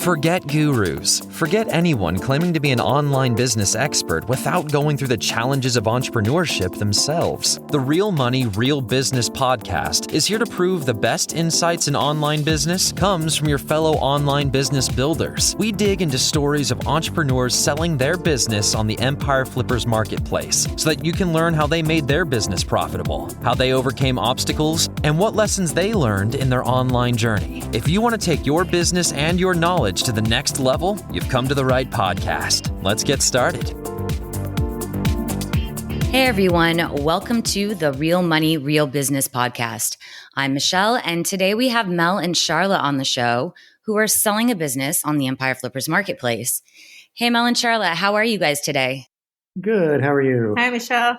Forget gurus. Forget anyone claiming to be an online business expert without going through the challenges of entrepreneurship themselves. The Real Money, Real Business podcast is here to prove the best insights in online business comes from your fellow online business builders. We dig into stories of entrepreneurs selling their business on the Empire Flippers marketplace so that you can learn how they made their business profitable, how they overcame obstacles, and what lessons they learned in their online journey. If you want to take your business and your knowledge to the next level, you've come to the right podcast. Let's get started. Hey everyone, welcome to the Real Money, Real Business podcast. I'm Michelle, and today we have Mel and Charlotte on the show who are selling a business on the Empire Flippers marketplace. Hey Mel and Charlotte, how are you guys today? Good. How are you? Hi, Michelle.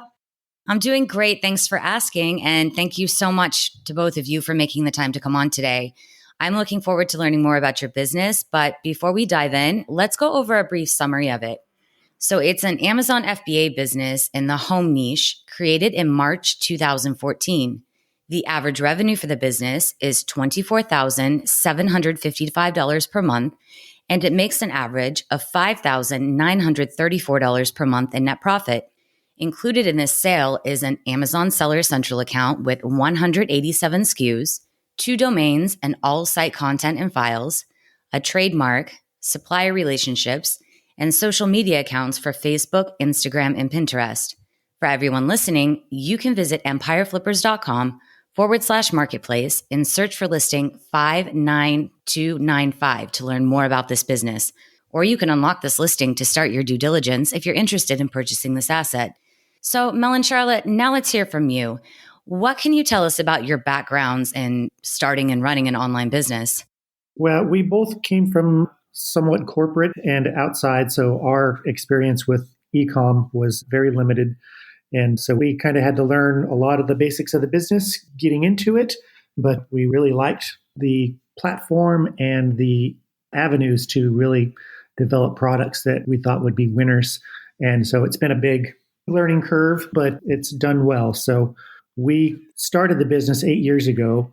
I'm doing great. Thanks for asking. And thank you so much to both of you for making the time to come on today. I'm looking forward to learning more about your business. But before we dive in, let's go over a brief summary of it. So it's an Amazon FBA business in the home niche created in March 2014. The average revenue for the business is $24,755 per month, and it makes an average of $5,934 per month in net profit. Included in this sale is an Amazon Seller Central account with 187 SKUs, 2 domains and all site content and files, a trademark, supplier relationships, and social media accounts for Facebook, Instagram, and Pinterest. For everyone listening, you can visit empireflippers.com/marketplace and search for listing 59295 to learn more about this business. Or you can unlock this listing to start your due diligence if you're interested in purchasing this asset. So Mel and Charlotte, now let's hear from you. What can you tell us about your backgrounds in starting and running an online business? Well, we both came from somewhat corporate and outside, so our experience with e-com was very limited. And so we kind of had to learn a lot of the basics of the business getting into it, but we really liked the platform and the avenues to really develop products that we thought would be winners. And so it's been a big learning curve, but it's done well. So we started the business 8 years ago,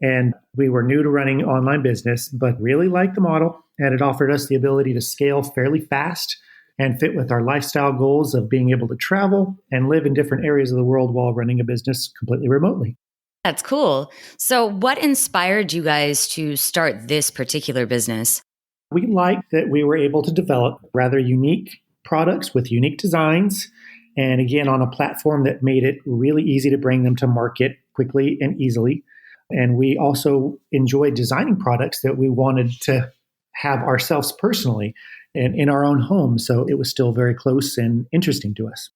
and we were new to running online business, but really liked the model, and it offered us the ability to scale fairly fast and fit with our lifestyle goals of being able to travel and live in different areas of the world while running a business completely remotely. That's cool. So what inspired you guys to start this particular business? We liked that we were able to develop rather unique products with unique designs, and again, on a platform that made it really easy to bring them to market quickly and easily. And we also enjoyed designing products that we wanted to have ourselves personally and in our own home. So it was still very close and interesting to us.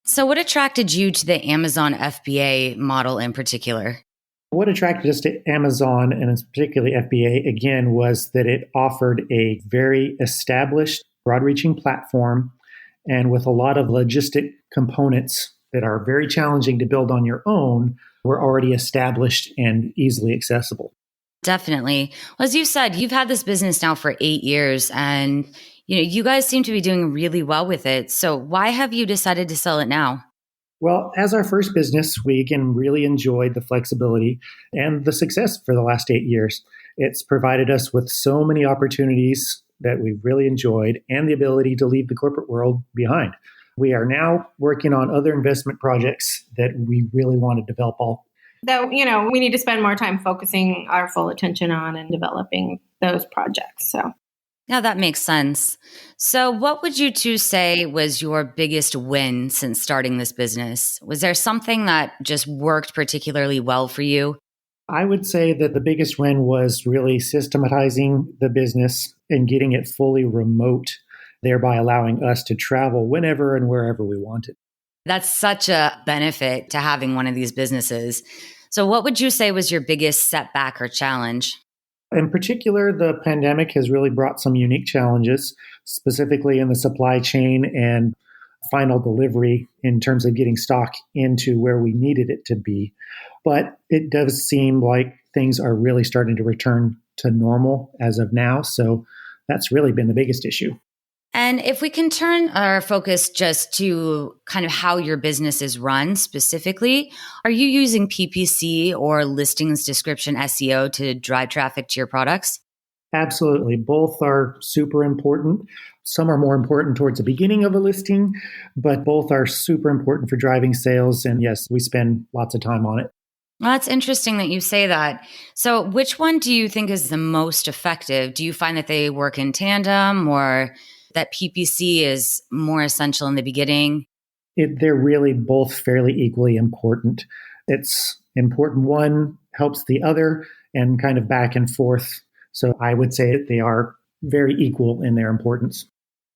So what attracted you to the Amazon FBA model in particular? What attracted us to Amazon, and particularly FBA, again, was that it offered a very established, broad-reaching platform and with a lot of logistic components that are very challenging to build on your own, were already established and easily accessible. Definitely. Well, as you said, you've had this business now for 8 years, and you guys seem to be doing really well with it. So why have you decided to sell it now? Well, as our first business, we again really enjoyed the flexibility and the success for the last 8 years. It's provided us with so many opportunities that we've really enjoyed and the ability to leave the corporate world behind. We are now working on other investment projects that we really want to develop We need to spend more time focusing our full attention on and developing those projects. So, yeah, that makes sense. So what would you two say was your biggest win since starting this business? Was there something that just worked particularly well for you? I would say that the biggest win was really systematizing the business and getting it fully remote, thereby allowing us to travel whenever and wherever we wanted. That's such a benefit to having one of these businesses. So what would you say was your biggest setback or challenge? In particular, the pandemic has really brought some unique challenges, specifically in the supply chain and final delivery in terms of getting stock into where we needed it to be. But it does seem like things are really starting to return to normal as of now. So that's really been the biggest issue. And if we can turn our focus just to kind of how your business is run specifically, are you using PPC or listings description SEO to drive traffic to your products? Absolutely. Both are super important. Some are more important towards the beginning of a listing, but both are super important for driving sales. And yes, we spend lots of time on it. Well, that's interesting that you say that. So, which one do you think is the most effective? Do you find that they work in tandem or that PPC is more essential in the beginning? They're really both fairly equally important. It's important one helps the other and kind of back and forth. So I would say they are very equal in their importance.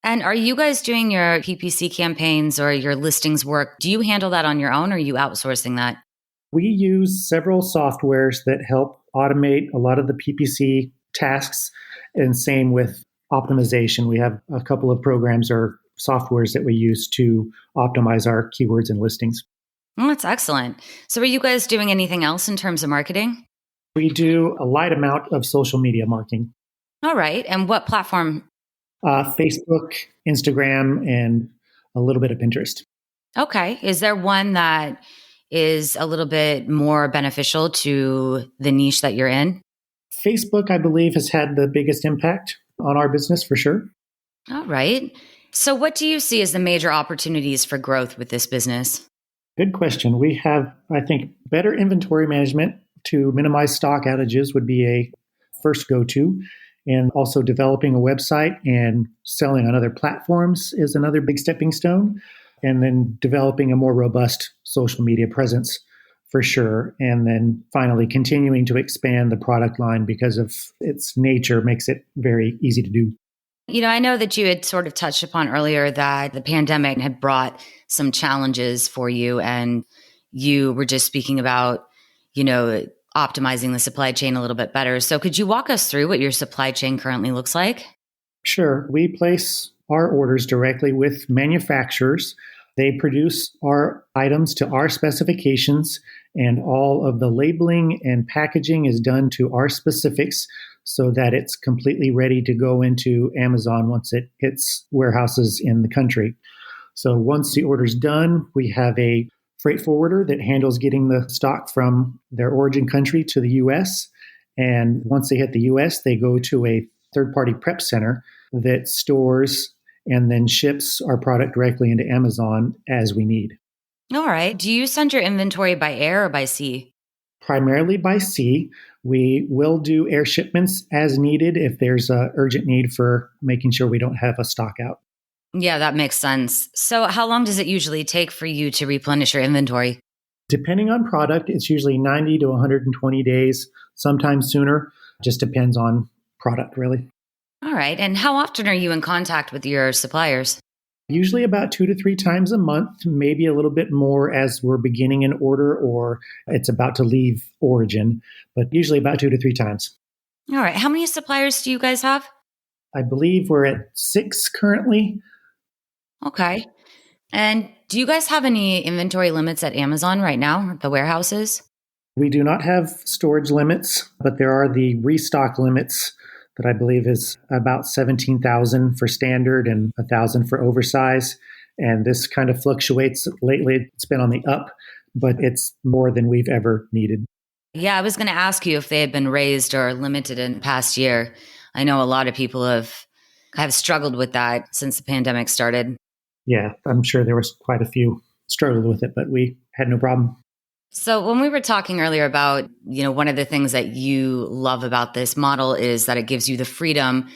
And are you guys doing your PPC campaigns or your listings work? Do you handle that on your own or are you outsourcing that? We use several softwares that help automate a lot of the PPC tasks, and same with optimization. We have a couple of programs or softwares that we use to optimize our keywords and listings. Oh, that's excellent. So, are you guys doing anything else in terms of marketing? We do a light amount of social media marketing. All right. And what platform? Facebook, Instagram, and a little bit of Pinterest. Okay. Is there one that is a little bit more beneficial to the niche that you're in? Facebook, I believe, has had the biggest impact on our business for sure. All right. So, what do you see as the major opportunities for growth with this business? Good question. We have, I think, better inventory management to minimize stock outages would be a first go-to. And also developing a website and selling on other platforms is another big stepping stone. And then developing a more robust social media presence for sure. And then finally continuing to expand the product line because of its nature makes it very easy to do. You know, I know that you had sort of touched upon earlier that the pandemic had brought some challenges for you, and you were just speaking about, optimizing the supply chain a little bit better. So could you walk us through what your supply chain currently looks like? Sure. We place our orders directly with manufacturers. They produce our items to our specifications, and all of the labeling and packaging is done to our specifics so that it's completely ready to go into Amazon once it hits warehouses in the country. So once the order's done, we have a freight forwarder that handles getting the stock from their origin country to the US. And once they hit the US, they go to a third-party prep center that stores and then ships our product directly into Amazon as we need. All right. Do you send your inventory by air or by sea? Primarily by sea. We will do air shipments as needed if there's an urgent need for making sure we don't have a stock out. Yeah, that makes sense. So how long does it usually take for you to replenish your inventory? Depending on product, it's usually 90 to 120 days, sometimes sooner. Just depends on product, really. All right. And how often are you in contact with your suppliers? Usually about 2 to 3 times a month, maybe a little bit more as we're beginning an order or it's about to leave origin, but usually about 2 to 3 times. All right. How many suppliers do you guys have? I believe we're at 6 currently. Okay. And do you guys have any inventory limits at Amazon right now, the warehouses? We do not have storage limits, but there are the restock limits that I believe is about 17,000 for standard and 1,000 for oversize. And this kind of fluctuates. Lately, it's been on the up, but it's more than we've ever needed. Yeah, I was going to ask you if they had been raised or limited in the past year. I know a lot of people have struggled with that since the pandemic started. Yeah, I'm sure there was quite a few struggled with it, but we had no problem. So when we were talking earlier about, one of the things that you love about this model is that it gives you the freedom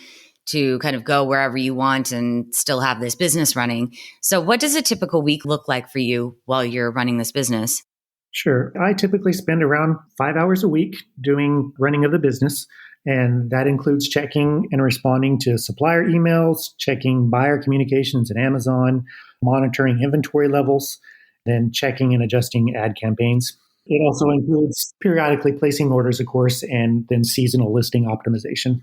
to kind of go wherever you want and still have this business running. So what does a typical week look like for you while you're running this business? Sure. I typically spend around 5 hours a week doing running of the business. And that includes checking and responding to supplier emails, checking buyer communications at Amazon, monitoring inventory levels, then checking and adjusting ad campaigns. It also includes periodically placing orders, of course, and then seasonal listing optimization.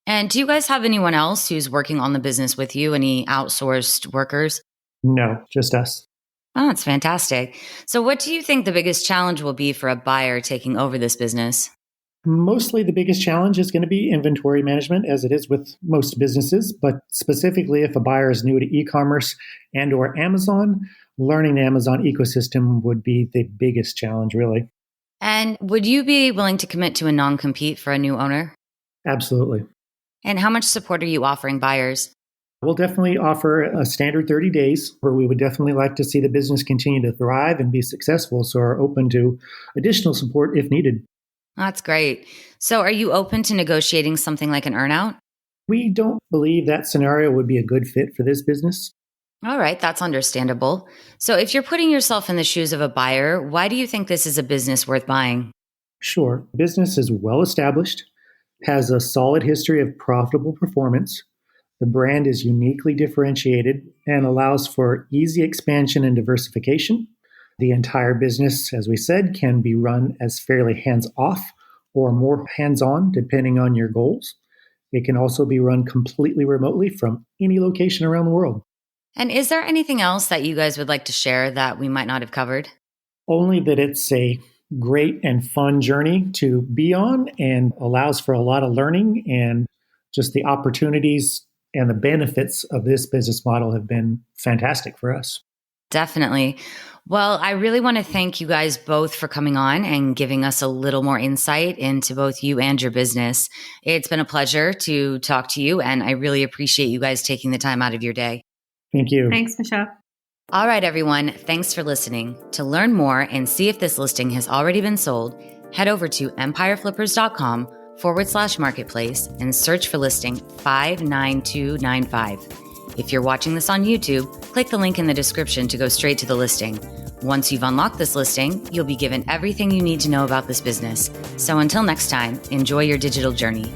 And do you guys have anyone else who's working on the business with you? Any outsourced workers? No, just us. Oh, that's fantastic. So what do you think the biggest challenge will be for a buyer taking over this business? Mostly the biggest challenge is going to be inventory management, as it is with most businesses, but specifically if a buyer is new to e-commerce and or Amazon, learning the Amazon ecosystem would be the biggest challenge, really. And would you be willing to commit to a non-compete for a new owner? Absolutely. And how much support are you offering buyers? We'll definitely offer a standard 30 days where we would definitely like to see the business continue to thrive and be successful. So are open to additional support if needed. That's great. So are you open to negotiating something like an earnout? We don't believe that scenario would be a good fit for this business. All right, that's understandable. So if you're putting yourself in the shoes of a buyer, why do you think this is a business worth buying? Sure, business is well established, has a solid history of profitable performance. The brand is uniquely differentiated and allows for easy expansion and diversification. The entire business, as we said, can be run as fairly hands-off or more hands-on, depending on your goals. It can also be run completely remotely from any location around the world. And is there anything else that you guys would like to share that we might not have covered? Only that it's a great and fun journey to be on and allows for a lot of learning, and just the opportunities and the benefits of this business model have been fantastic for us. Definitely. Well, I really want to thank you guys both for coming on and giving us a little more insight into both you and your business. It's been a pleasure to talk to you, and I really appreciate you guys taking the time out of your day. Thank you. Thanks, Michelle. All right, everyone. Thanks for listening. To learn more and see if this listing has already been sold, head over to empireflippers.com/marketplace and search for listing 59295. If you're watching this on YouTube, click the link in the description to go straight to the listing. Once you've unlocked this listing, you'll be given everything you need to know about this business. So until next time, enjoy your digital journey.